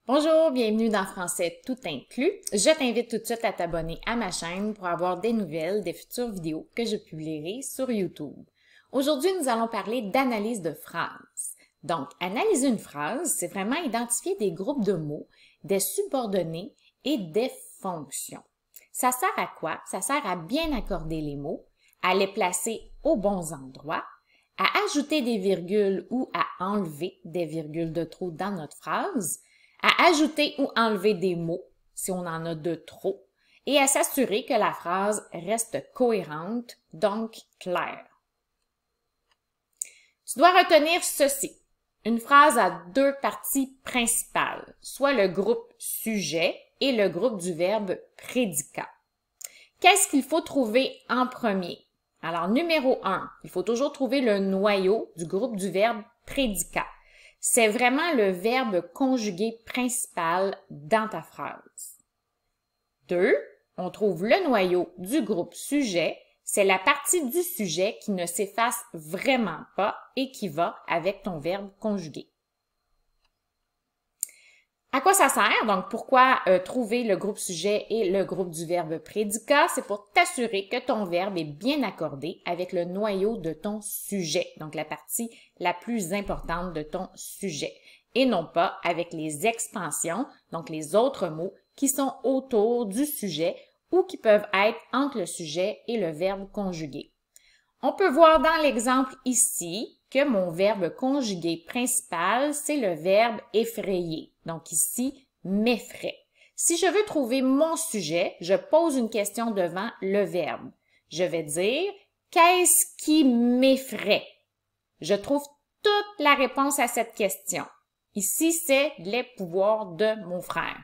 Bonjour, bienvenue dans Français tout inclus. Je t'invite tout de suite à t'abonner à ma chaîne pour avoir des nouvelles des futures vidéos que je publierai sur YouTube. Aujourd'hui, nous allons parler d'analyse de phrases. Donc, analyser une phrase, c'est vraiment identifier des groupes de mots, des subordonnés et des fonctions. Ça sert à quoi? Ça sert à bien accorder les mots, à les placer aux bons endroits, à ajouter des virgules ou à enlever des virgules de trop dans notre phrase, à ajouter ou enlever des mots si on en a de trop, et à s'assurer que la phrase reste cohérente, donc claire. Tu dois retenir ceci. Une phrase a deux parties principales, soit le groupe sujet et le groupe du verbe prédicat. Qu'est-ce qu'il faut trouver en premier? Alors, numéro 1, il faut toujours trouver le noyau du groupe du verbe prédicat. C'est vraiment le verbe conjugué principal dans ta phrase. 2, on trouve le noyau du groupe sujet. C'est la partie du sujet qui ne s'efface vraiment pas et qui va avec ton verbe conjugué. À quoi ça sert? Donc, pourquoi trouver le groupe sujet et le groupe du verbe prédicat? C'est pour t'assurer que ton verbe est bien accordé avec le noyau de ton sujet, donc la partie la plus importante de ton sujet, et non pas avec les expansions, donc les autres mots qui sont autour du sujet ou qui peuvent être entre le sujet et le verbe conjugué. On peut voir dans l'exemple ici que mon verbe conjugué principal, c'est le verbe effrayer. Donc ici, m'effraie. Si je veux trouver mon sujet, je pose une question devant le verbe. Je vais dire « Qu'est-ce qui m'effraie? » Je trouve toute la réponse à cette question. Ici, c'est les pouvoirs de mon frère.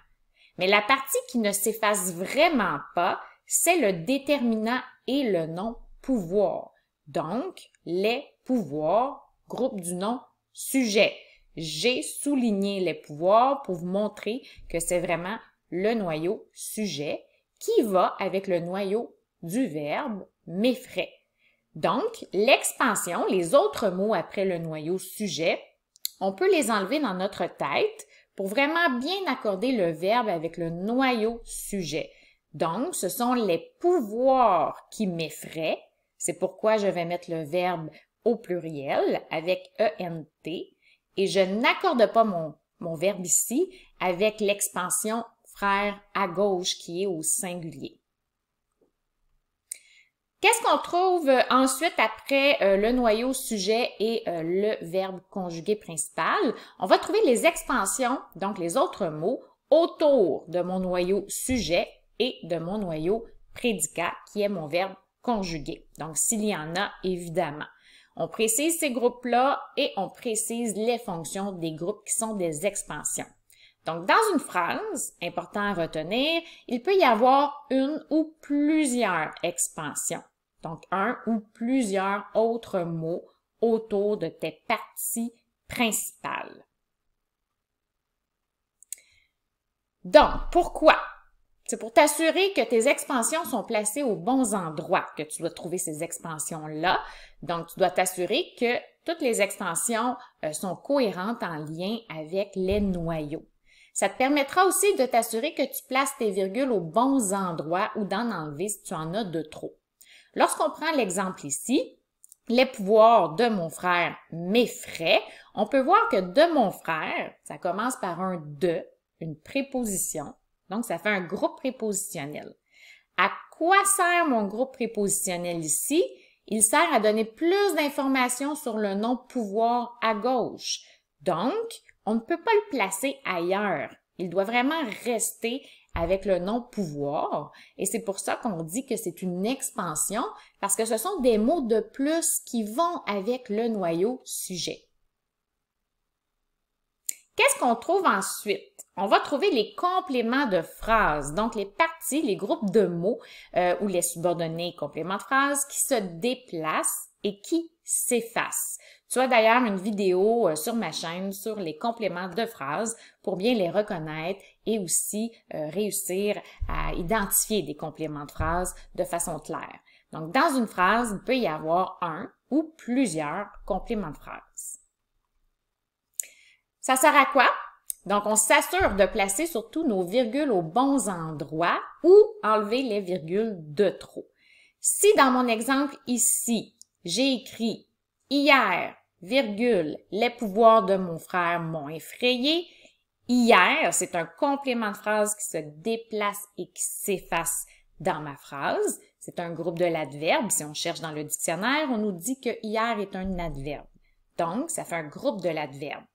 Mais la partie qui ne s'efface vraiment pas, c'est le déterminant et le nom pouvoir. Donc, les pouvoirs, groupe du nom sujet. J'ai souligné les pouvoirs pour vous montrer que c'est vraiment le noyau sujet qui va avec le noyau du verbe m'effraie. Donc, l'expansion, les autres mots après le noyau sujet, on peut les enlever dans notre tête pour vraiment bien accorder le verbe avec le noyau sujet. Donc, ce sont les pouvoirs qui m'effraient. C'est pourquoi je vais mettre le verbe au pluriel avec ENT et je n'accorde pas mon verbe ici avec l'expansion frère à gauche qui est au singulier. Qu'est-ce qu'on trouve ensuite après le noyau sujet et le verbe conjugué principal? On va trouver les expansions, donc les autres mots, autour de mon noyau sujet et de mon noyau prédicat qui est mon verbe conjugué. Donc, s'il y en a, évidemment. On précise ces groupes-là et on précise les fonctions des groupes qui sont des expansions. Donc, dans une phrase, important à retenir, il peut y avoir une ou plusieurs expansions. Donc, un ou plusieurs autres mots autour de tes parties principales. Donc, pourquoi? C'est pour t'assurer que tes expansions sont placées aux bons endroits que tu dois trouver ces expansions-là. Donc, tu dois t'assurer que toutes les expansions sont cohérentes en lien avec les noyaux. Ça te permettra aussi de t'assurer que tu places tes virgules aux bons endroits ou d'en enlever si tu en as de trop. Lorsqu'on prend l'exemple ici, les pouvoirs de mon frère m'effraient, on peut voir que de mon frère, ça commence par un de, une préposition. Donc, ça fait un groupe prépositionnel. À quoi sert mon groupe prépositionnel ici? Il sert à donner plus d'informations sur le nom pouvoir à gauche. Donc, on ne peut pas le placer ailleurs. Il doit vraiment rester avec le nom pouvoir. Et c'est pour ça qu'on dit que c'est une expansion, parce que ce sont des mots de plus qui vont avec le noyau sujet. Qu'est-ce qu'on trouve ensuite? On va trouver les compléments de phrases, donc les parties, les groupes de mots ou les subordonnés compléments de phrases qui se déplacent et qui s'effacent. Tu as d'ailleurs une vidéo sur ma chaîne sur les compléments de phrases pour bien les reconnaître et aussi réussir à identifier des compléments de phrases de façon claire. Donc, dans une phrase, il peut y avoir un ou plusieurs compléments de phrases. Ça sert à quoi? Donc, on s'assure de placer surtout nos virgules aux bons endroits ou enlever les virgules de trop. Si dans mon exemple ici, j'ai écrit « Hier, virgule, les pouvoirs de mon frère m'ont effrayé », hier, c'est un complément de phrase qui se déplace et qui s'efface dans ma phrase. C'est un groupe de l'adverbe. Si on cherche dans le dictionnaire, on nous dit que hier est un adverbe. Donc, ça fait un groupe de l'adverbe.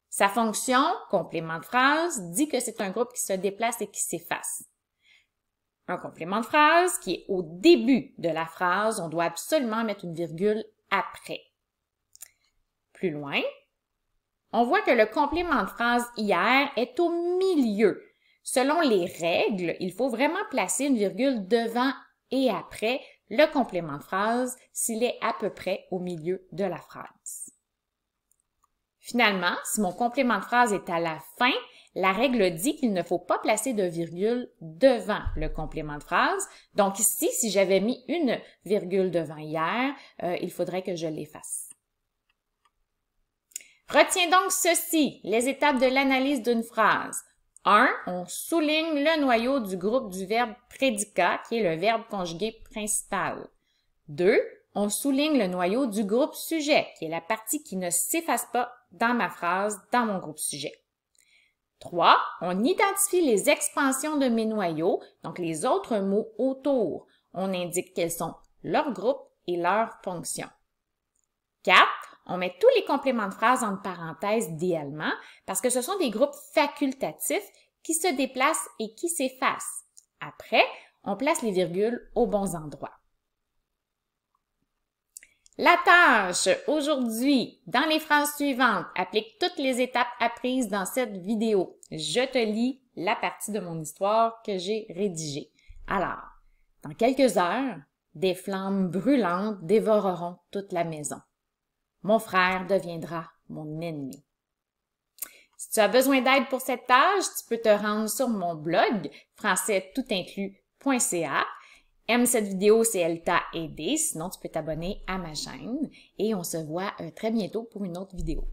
Sa fonction, complément de phrase, dit que c'est un groupe qui se déplace et qui s'efface. Un complément de phrase qui est au début de la phrase, on doit absolument mettre une virgule après. Plus loin, on voit que le complément de phrase hier est au milieu. Selon les règles, il faut vraiment placer une virgule devant et après le complément de phrase s'il est à peu près au milieu de la phrase. Finalement, si mon complément de phrase est à la fin, la règle dit qu'il ne faut pas placer de virgule devant le complément de phrase. Donc ici, si j'avais mis une virgule devant hier, il faudrait que je l'efface. Retiens donc ceci, les étapes de l'analyse d'une phrase. 1. On souligne le noyau du groupe du verbe prédicat, qui est le verbe conjugué principal. 2. On souligne le noyau du groupe sujet, qui est la partie qui ne s'efface pas dans ma phrase, dans mon groupe sujet. 3. On identifie les expansions de mes noyaux, donc les autres mots autour. On indique quels sont leurs groupes et leurs fonctions. 4. On met tous les compléments de phrase entre parenthèses idéalement parce que ce sont des groupes facultatifs qui se déplacent et qui s'effacent. Après, on place les virgules aux bons endroits. La tâche aujourd'hui, dans les phrases suivantes, applique toutes les étapes apprises dans cette vidéo. Je te lis la partie de mon histoire que j'ai rédigée. Alors, dans quelques heures, des flammes brûlantes dévoreront toute la maison. Mon frère deviendra mon ennemi. Si tu as besoin d'aide pour cette tâche, tu peux te rendre sur mon blog françaistoutinclus.ca. Aime cette vidéo si elle t'a aidé, sinon tu peux t'abonner à ma chaîne et on se voit très bientôt pour une autre vidéo.